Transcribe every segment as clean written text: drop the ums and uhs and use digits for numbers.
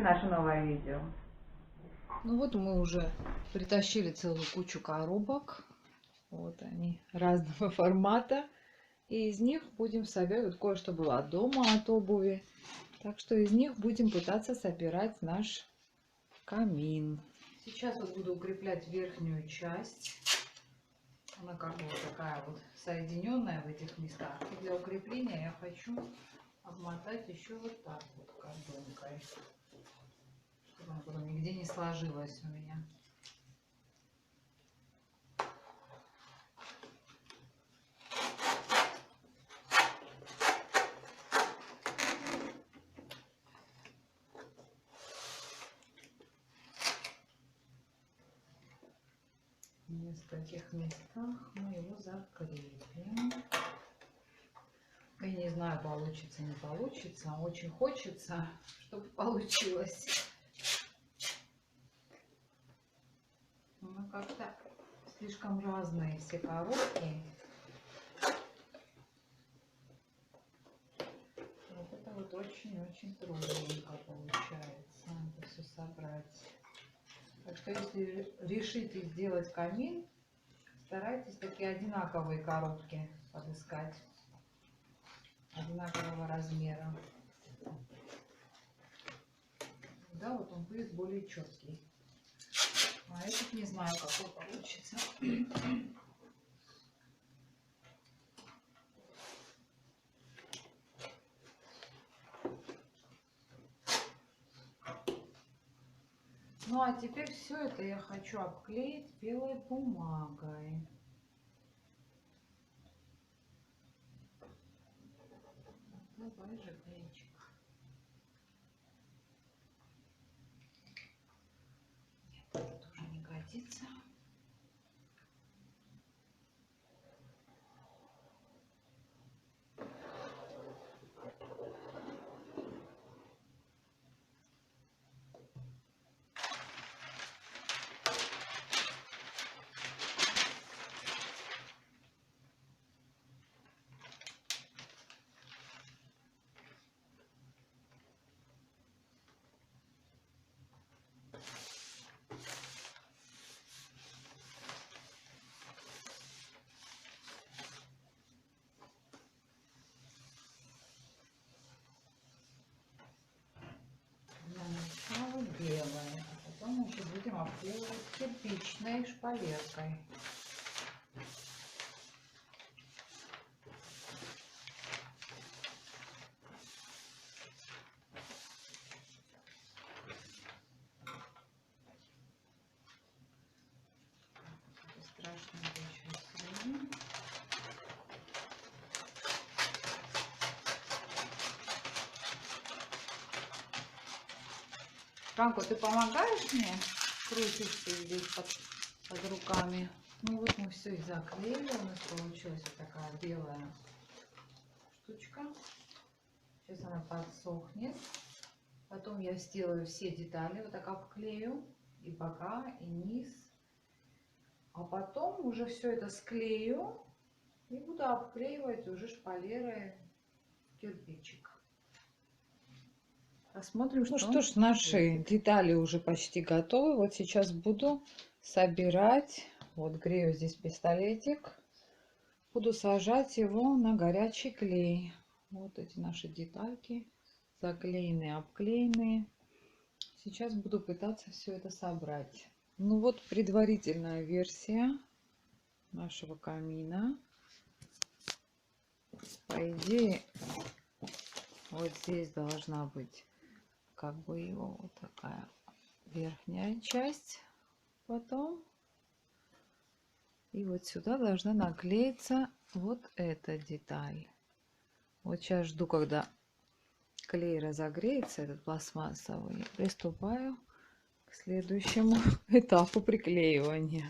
наше новое видео. Ну вот мы уже притащили целую кучу коробок. Вот они разного формата. И из них будем собирать, вот кое-что было дома от обуви. Так что из них будем пытаться собирать наш камин. Сейчас вот буду укреплять верхнюю часть. Она как бы вот такая вот соединенная в этих местах. И для укрепления я хочу обмотать еще вот так вот кордонкой, чтобы она потом нигде не сложилась у меня. В нескольких местах мы его закрепим. Я не знаю, получится, не получится. Очень хочется, чтобы получилось. Но как-то слишком разные все коробки. Вот это вот очень-очень трудненько получается это все собрать. Так что если решите сделать камин, старайтесь такие одинаковые коробки подыскать. Одинакового размера. Да, вот он будет более четкий. А этот не знаю, какой получится. Ну а теперь все это я хочу обклеить белой бумагой. Давай же, клеечек. Нет, это тоже не годится. Сначала белое, а потом уже будем обклеивать кирпичной шпалеркой. Страшненько сейчас сложно. Франко, ты помогаешь мне? Крутишься здесь под руками. Ну вот мы все и заклеили. У нас получилась вот такая белая штучка. Сейчас она подсохнет. Потом я сделаю все детали. Вот так обклею. И бока, и низ. А потом уже все это склею. И буду обклеивать уже шпалерой кирпичик. Посмотрим, Ну что ж, наши детали уже почти готовы. Вот сейчас буду собирать. Вот грею здесь пистолетик. Буду сажать его на горячий клей. Вот эти наши детальки. Заклеенные, обклеенные. Сейчас буду пытаться все это собрать. Ну вот предварительная версия нашего камина. По идее, вот здесь должна быть как бы его вот такая верхняя часть. Потом и вот сюда должна наклеиться вот эта деталь. Вот сейчас жду, когда клей разогреется, этот пластмассовый, приступаю к следующему этапу приклеивания.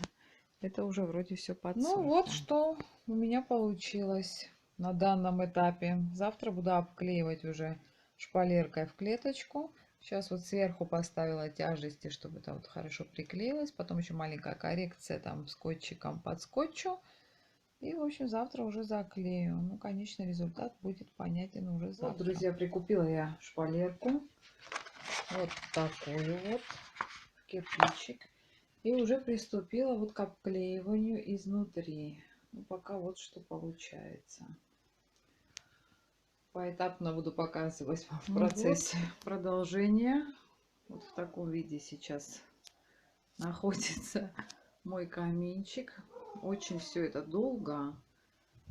Это уже вроде все подсохло. Ну вот что у меня получилось на данном этапе. Завтра буду обклеивать уже шпалеркой в клеточку. Сейчас вот сверху поставила тяжести, чтобы это вот хорошо приклеилось. Потом еще маленькая коррекция там скотчиком под скотчу. И, в общем, завтра уже заклею. Ну, конечный результат будет понятен уже завтра. Вот, друзья, прикупила я шпалерку. вот такой вот кирпичик. И уже приступила вот к обклеиванию изнутри. Ну, пока вот что получается. Поэтапно буду показывать вам в процессе продолжения. Вот в таком виде сейчас находится мой каминчик. Очень все это долго.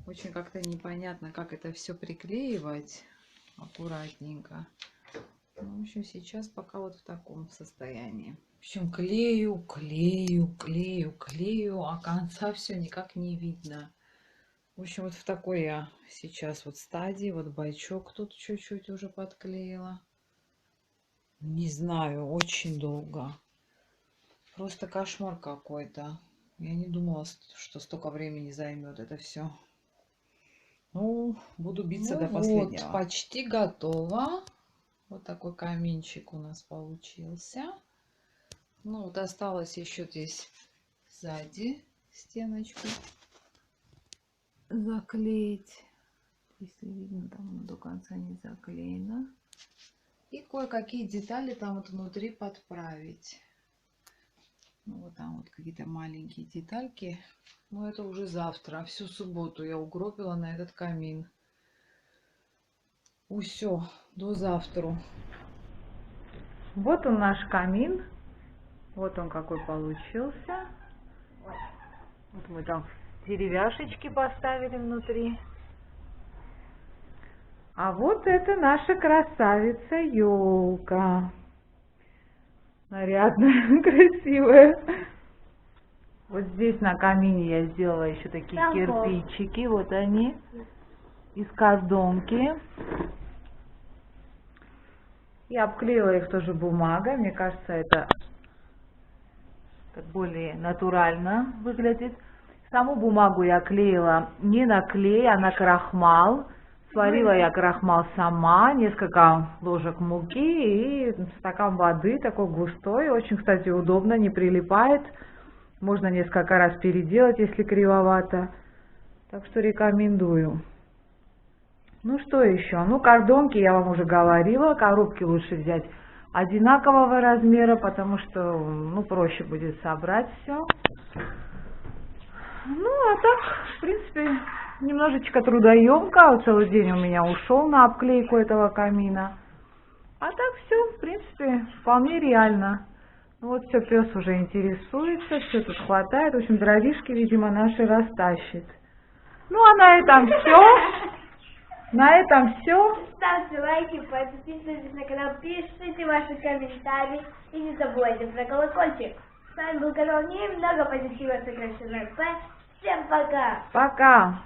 Очень как-то непонятно, как это все приклеивать аккуратненько. Ну, в общем, сейчас пока вот в таком состоянии. В общем, клею, а конца все никак не видно. В общем, вот в такой я сейчас вот стадии. Вот бачок тут чуть-чуть уже подклеила. Не знаю, очень долго. Просто кошмар какой-то. Я не думала, что столько времени займет это все. Ну, буду биться до последнего. Вот, почти готово. Вот такой каминчик у нас получился. Ну, вот осталось еще здесь сзади стеночку заклеить. Если видно, там до конца не заклеено. И кое-какие детали там вот внутри подправить. Ну, вот там вот какие-то маленькие детальки. Но это уже завтра. Всю субботу я угробила на этот камин. Все, до завтра. Вот он наш камин. Вот он какой получился. Вот мы там деревяшечки поставили внутри. А вот это наша красавица елка. Нарядная, красивая. Вот здесь на камине я сделала еще такие кирпичики. Вот они. Из картонки. И обклеила их тоже бумагой. Мне кажется, это так более натурально выглядит. Саму бумагу я клеила не на клей, а на крахмал. Сварила я крахмал сама, несколько ложек муки и стакан воды, такой густой. Очень, кстати, удобно, не прилипает. Можно несколько раз переделать, если кривовато. Так что рекомендую. Ну что еще? Ну, картонки я вам уже говорила. Коробки лучше взять одинакового размера, потому что, ну, проще будет собрать все. Ну, а так, в принципе, немножечко трудоемко. Целый день у меня ушел на обклейку этого камина. А так все, в принципе, вполне реально. Ну, вот все, пес уже интересуется, все тут хватает. В общем, дровишки, видимо, наши растащит. Ну, а на этом все. На этом все. Ставьте лайки, подписывайтесь на канал, пишите ваши комментарии и не забывайте про колокольчик. С вами был канал Немного Позитива, сокращенно П. Всем пока! Пока!